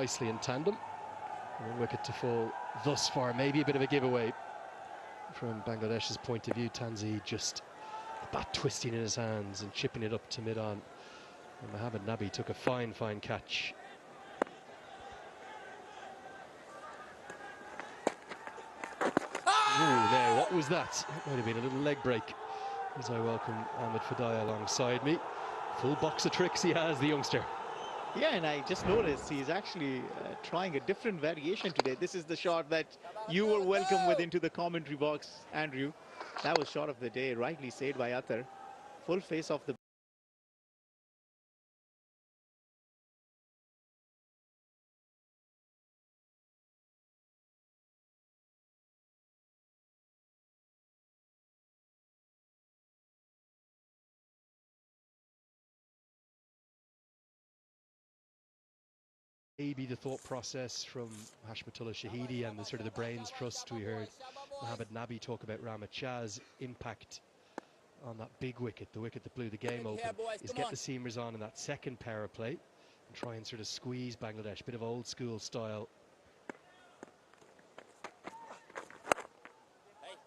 nicely in tandem. One wicket to fall thus far, maybe a bit of a giveaway from Bangladesh's point of view. Tanzi just the bat twisting in his hands and chipping it up to mid-on. And Mohammad Nabi took a fine catch. Ooh, now what was that? It might have been a little leg break. As I welcome Ahmed Fadaya alongside me. Full box of tricks he has, the youngster. Yeah, and I just noticed he's actually trying a different variation today. This is the shot that you were welcome with into the commentary box, Andrew. That was shot of the day, rightly said by Athar. Full face off the Maybe the thought process from Hashmatullah Shahidi and the sort of the brains trust we heard Mohammad Nabi talk about Rahmat Shah's impact on that big wicket, the wicket that blew the game open, is get the seamers on in that second power play and try and sort of squeeze Bangladesh, bit of old school style.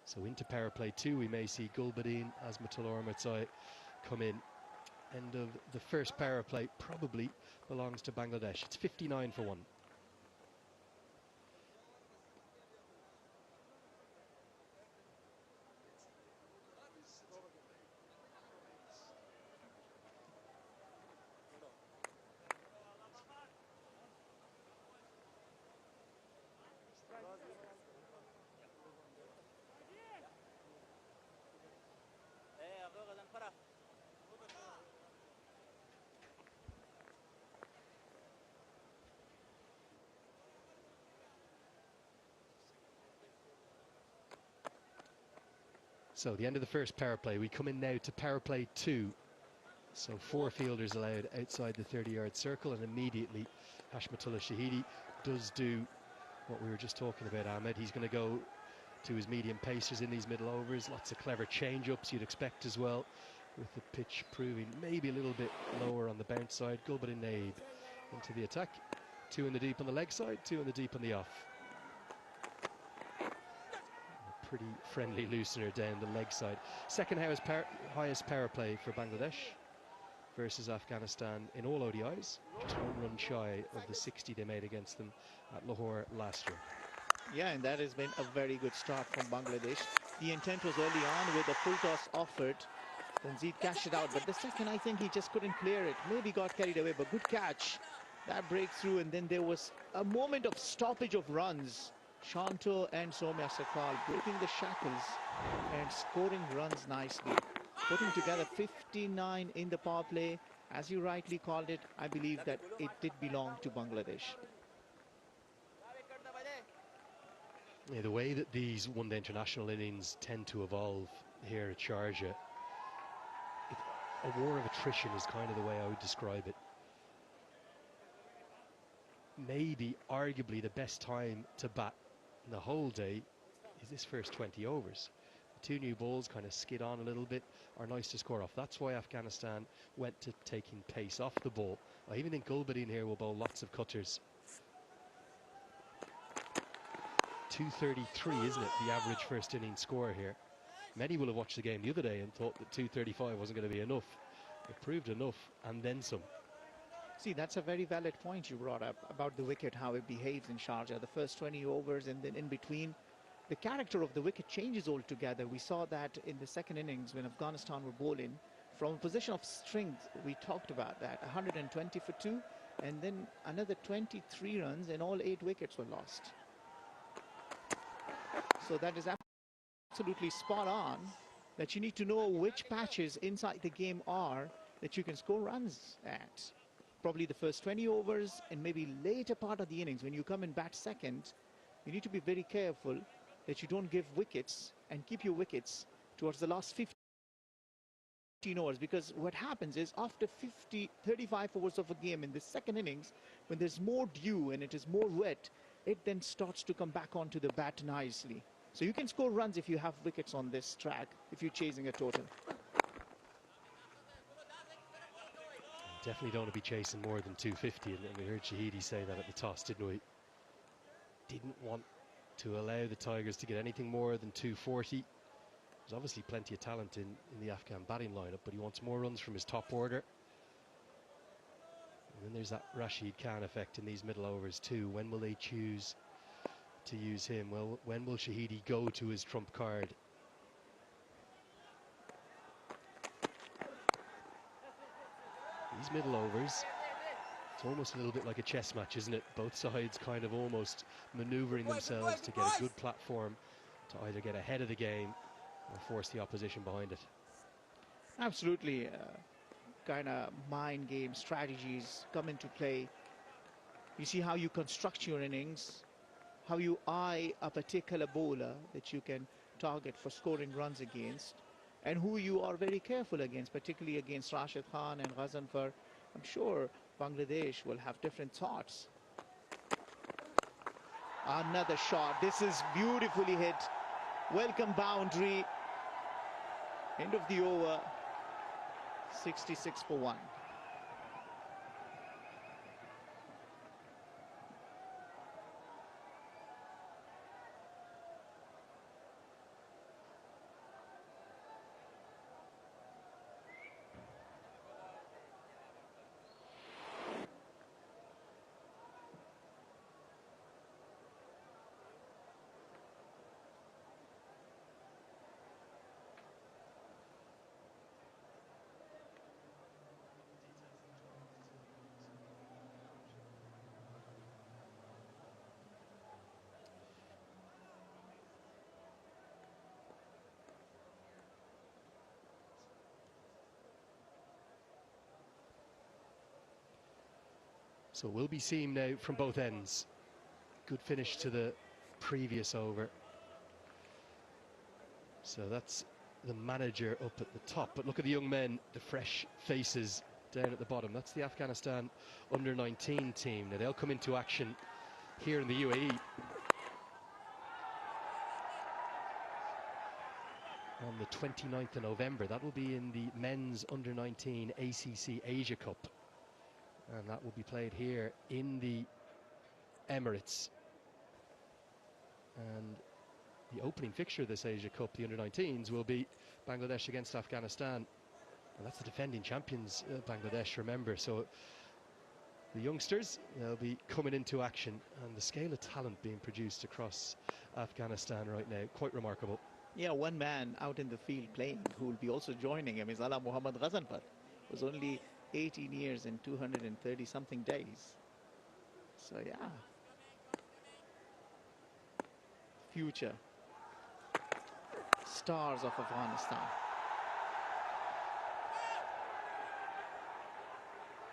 So into power play 2 we may see Gulbadin, Azmatullah Ormatzai come in. End of the first power play probably belongs to Bangladesh. It's 59 for 1. So the end of the first power play, we come in now to power play 2. So 4 fielders allowed outside the 30-yard circle, and immediately Hashmatullah Shahidi does do what we were just talking about, Ahmed. He's going to go to his medium pacers in these middle overs. Lots of clever change-ups you'd expect as well, with the pitch proving maybe a little bit lower on the bounce side. Gulbadin Naib into the attack. 2 in the deep on the leg side, 2 in the deep on the off. Pretty friendly loosener down the leg side. Second highest power play for Bangladesh versus Afghanistan in all ODIs. Just 1 run shy of the 60 they made against them at Lahore last year. Yeah, and that has been a very good start from Bangladesh. The intent was early on with a full toss offered. Tanzid cashed it out, but the second I think he just couldn't clear it. Maybe got carried away, but good catch. That breakthrough, and then there was a moment of stoppage of runs. Shanto and Soumya Sakal breaking the shackles and scoring runs nicely. Putting together 59 in the power play. As you rightly called it, I believe that it did belong to Bangladesh. Yeah, the way that these one-day international innings tend to evolve here at Sharjah, a war of attrition is kind of the way I would describe it. Maybe, arguably, the best time to bat in the whole day is this first 20 overs. The 2 new balls kind of skid on a little bit, are nice to score off. That's why Afghanistan went to taking pace off the ball. I even think Gulbadin here will bowl lots of cutters. 233, isn't it, the average first inning score here? Many will have watched the game the other day and thought that 235 wasn't going to be enough. It proved enough, and then some. See, that's a very valid point you brought up about the wicket, how it behaves in Sharjah. The first 20 overs and then in between, the character of the wicket changes altogether. We saw that in the second innings when Afghanistan were bowling. From a position of strength, we talked about that. 120 for 2, and then another 23 runs and all 8 wickets were lost. So that is absolutely spot on, that you need to know which patches inside the game are that you can score runs at. Probably the first 20 overs and maybe later part of the innings when you come and bat second, you need to be very careful that you don't give wickets and keep your wickets towards the last 15 overs, because what happens is after 35 overs of a game in the second innings, when there's more dew and it is more wet, it then starts to come back onto the bat nicely. So you can score runs if you have wickets on this track, if you're chasing a total. Definitely don't want to be chasing more than 250, and we heard Shahidi say that at the toss, didn't we? Didn't want to allow the Tigers to get anything more than 240. There's obviously plenty of talent in the Afghan batting lineup, but he wants more runs from his top order. And then there's that Rashid Khan effect in these middle overs too. When will they choose to use him? Well, when will Shahidi go to his trump card? These middle overs, it's almost a little bit like a chess match, isn't it? Both sides kind of almost manoeuvring themselves to get a good platform to either get ahead of the game or force the opposition behind it. Absolutely. Kind of mind game strategies come into play. You see how you construct your innings, how you eye a particular bowler that you can target for scoring runs against, and who you are very careful against, particularly against Rashid Khan and Ghazanfar. I'm sure Bangladesh will have different thoughts. Another shot. This is beautifully hit. Welcome boundary. End of the over. 66 for 1. So we'll be seeing now from both ends. Good finish to the previous over. So that's the manager up at the top. But look at the young men, the fresh faces down at the bottom. That's the Afghanistan under-19 team. Now they'll come into action here in the UAE on the 29th of November. That will be in the men's under-19 ACC Asia Cup. And that will be played here in the Emirates. And the opening fixture of this Asia Cup, the under-19s, will be Bangladesh against Afghanistan. And that's the defending champions, Bangladesh, remember. So the youngsters, they'll be coming into action. And the scale of talent being produced across Afghanistan right now, quite remarkable. Yeah, one man out in the field playing who will be also joining him is Ala Muhammad Ghazanfar. Was only 18 years and 230 something days. So yeah, future stars of Afghanistan.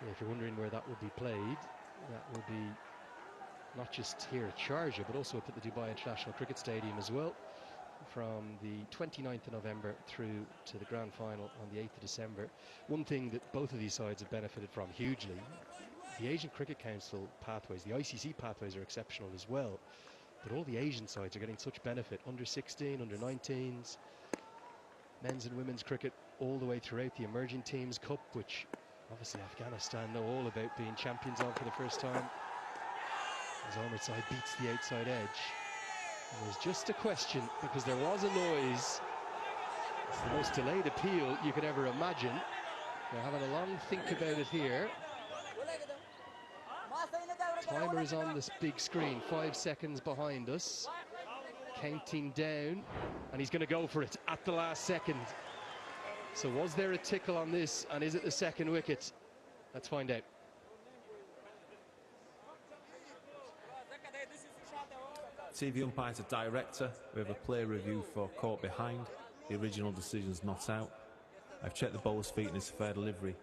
Yeah, if you're wondering where that will be played, that will be not just here at Sharjah, but also up at the Dubai International Cricket Stadium as well, from the 29th of November through to the grand final on the 8th of December. One thing that both of these sides have benefited from hugely, the Asian Cricket Council pathways, the ICC pathways are exceptional as well, but all the Asian sides are getting such benefit. Under 16, under 19s, men's and women's cricket all the way throughout the Emerging Teams Cup, which obviously Afghanistan know all about being champions of for the first time. As Omar side beats the outside edge. And there's just a question, because there was a noise. It's the most delayed appeal you could ever imagine. They're having a long think about it here. Timer is on this big screen, 5 seconds behind us. Counting down, and he's going to go for it at the last second. So was there a tickle on this, and is it the second wicket? Let's find out. TV umpire's a director. We have a play review for caught behind. The original decision's not out. I've checked the bowler's feet and his fair delivery.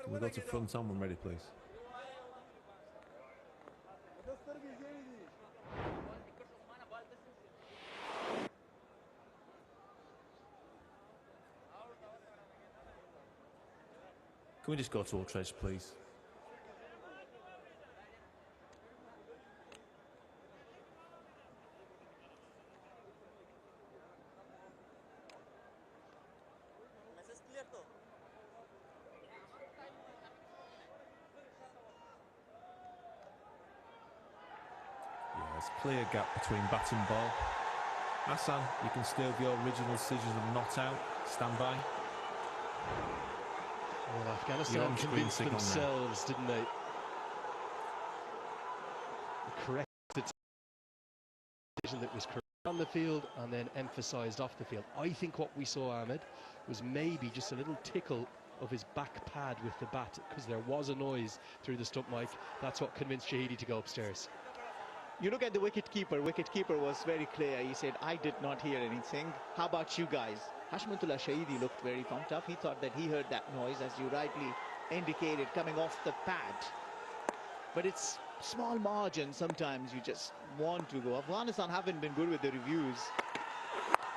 Can we go to front on when ready, please? Can we just go to Ultresh, please? There's clear gap between bat and ball. Hassan, you can stay with your original decision of not out. Stand by. Well, Afghanistan convinced themselves, didn't they? The correct decision that was correct on the field and then emphasised off the field. I think what we saw, Ahmed, was maybe just a little tickle of his back pad with the bat, because there was a noise through the stump mic. That's what convinced Shahidi to go upstairs. You look at the wicket-keeper. Wicket-keeper was very clear. He said, I did not hear anything. How about you guys? Hashmatullah Shahidi looked very pumped up. He thought that he heard that noise, as you rightly indicated, coming off the pad. But it's small margin. Sometimes you just want to go. Afghanistan haven't been good with the reviews.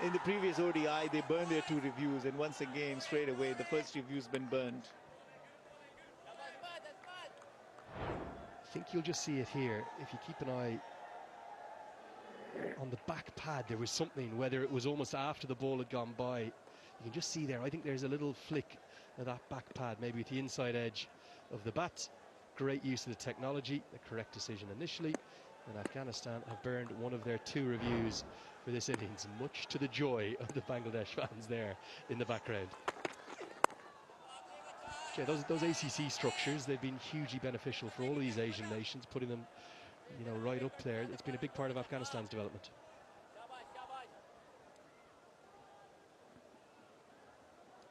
In the previous ODI, they burned their 2 reviews, and once again, straight away, the first review's been burned. I think you'll just see it here. If you keep an eye on the back pad, there was something, whether it was almost after the ball had gone by. You can just see there, I think there's a little flick of that back pad, maybe with the inside edge of the bat. Great use of the technology, the correct decision initially. And Afghanistan have burned one of their 2 reviews for this innings, much to the joy of the Bangladesh fans there in the background. Yeah, those ACC structures, they've been hugely beneficial for all of these Asian nations, putting them, you know, right up there. It's been a big part of Afghanistan's development.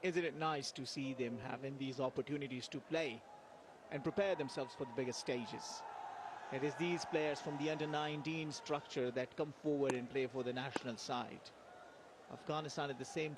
Isn't it nice to see them having these opportunities to play and prepare themselves for the biggest stages? It is these players from the under-19 structure that come forward and play for the national side. Afghanistan at the same time